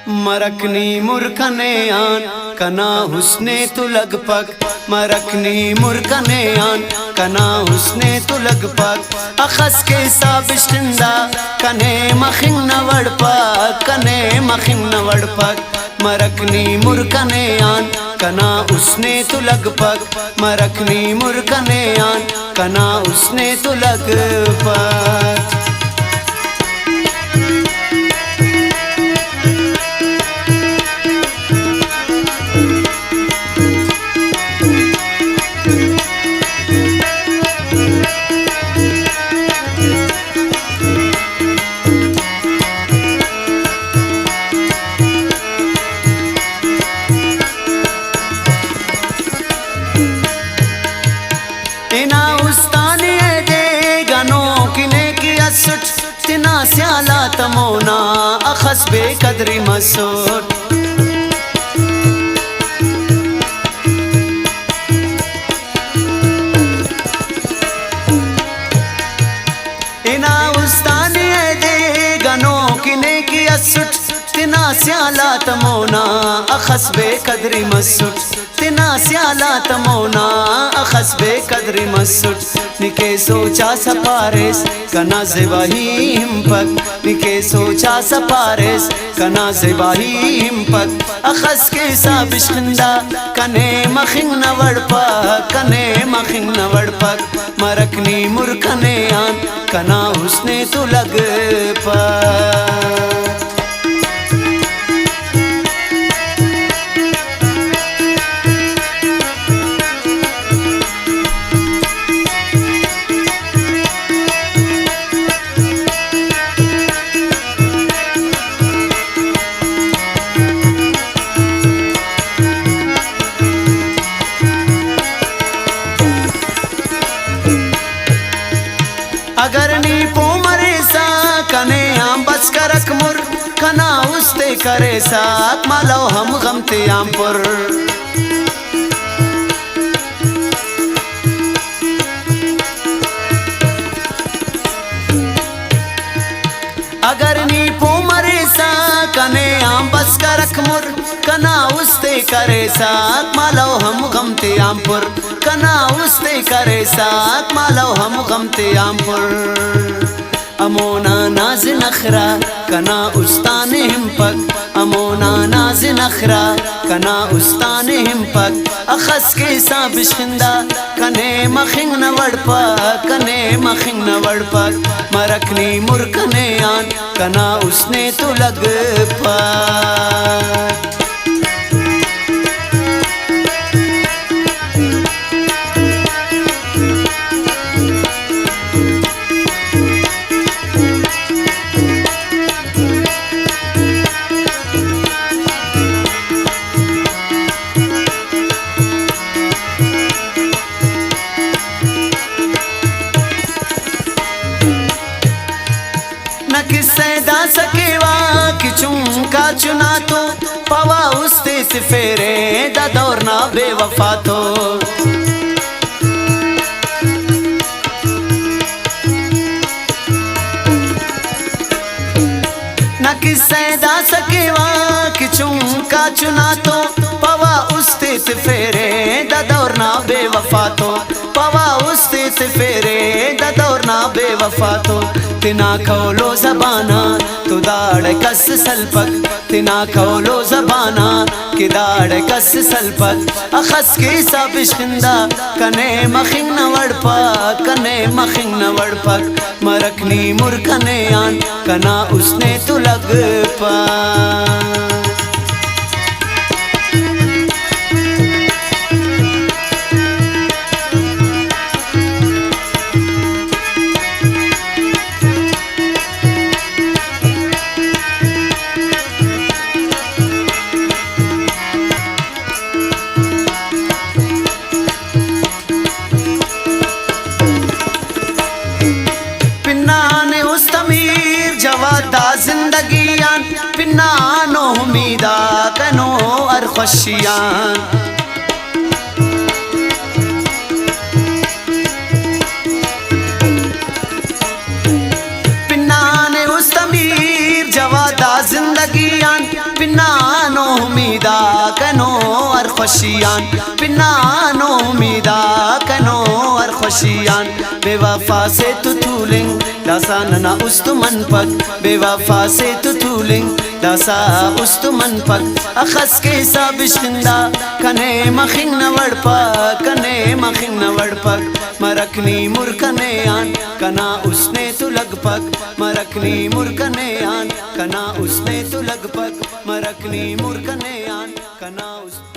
मरकनी मुरकने आन कना हुस्ने तु लगपक, मरकनी मुरकने आन कना हुस्ने तु लगपक। अखस के साबिश्तिंदा कने मखिन नवड़पक, कने मखिन नवड़पक। मरकनी मुरकने आन कना हुस्ने तु लगपक, मरकनी मुरकने आन कना हुस्ने तु लगपक। तिना स्याला तमोना अखस बेकदरी मसूट। इना उस्तानी दे गनो किने की असुट, तिना स्याला तमोना अखस बेकदरी मसूट। तिना स्याला तमोना अखस बेकदरी मसूट। निके सोचा सपारेस कना ज़ेबाही हिम्पक, निके सोचा सपारेस कना ज़ेबाही हिम्पक। अखस के साबिश्तिंदा कने मखिन नवड़पक, कने मखिन नवड़पक। मरकनी मुरकने आन कना हुस्ने तु लगपक। अगर नी पोमरे सा कने आम बस करक मुर, कना उस्ते करे साक मालो हम गमते आमपुर। अगर नी पोमरे सा कने आम बस करक मुर, कना उस्ते करे साक मालो हम गमते आमपुर। कना उस्ते करे साक मालो हम गमते आमपुर। अमोना नाज नखरा कना उस्तान हिम्पक, अमोना नाज नखरा कना उस्तान हिम्पक। अखस के साबिश्तिंदा कने मखिन नवड़पक, कने मखिन नवड़पक। मरकनी मुरकने आन कना उसने तु लगपक। न किससे दा सकेवा कि चुंका चुना तो पवा उस्ते से फेरे दा दौरना बेवफा तो। न किससे दा सकेवा कि चुंका चुना तो पवा उस्ते से फेरे दा दौरना बेवफा तो। पवा उस्ते से फेरे दा दौरना बेवफा तो। तिना खौलो ज़बाना तो दाड़ कस सलपक, तिना खौलो ज़बाना कि दाड़ कस सलपक। अखस के साबिश्तिंदा कने मखिन नवड़पक, कने मखिन नवड़पक। मरकनी मुरकने आन कना उसने तु लगपक। जिंदगियान पिन्नानो उम्मीदा कनो अर खुशियान। पिन्नाने उस तमीर जवादा जिंदगी खुशियान पिन्नानो उमीदा कनो और खुशियान पिन्नानो उमीदा कनो और खुशियान बेवफा से तू थूलिंग दासा नना उस्तुमन पक बेवफा से तू थूलिंग दासा उस्तुमन पक अखस के सब शिंदा कने मखिंग नवड़ पक कने मखिंग नवड़ पक मरकनी मुरकने आन कना उसने तू लग पक मरकनी मुरकने आन कना उसने तू लग पक मरकनी मुरकने आन कना उस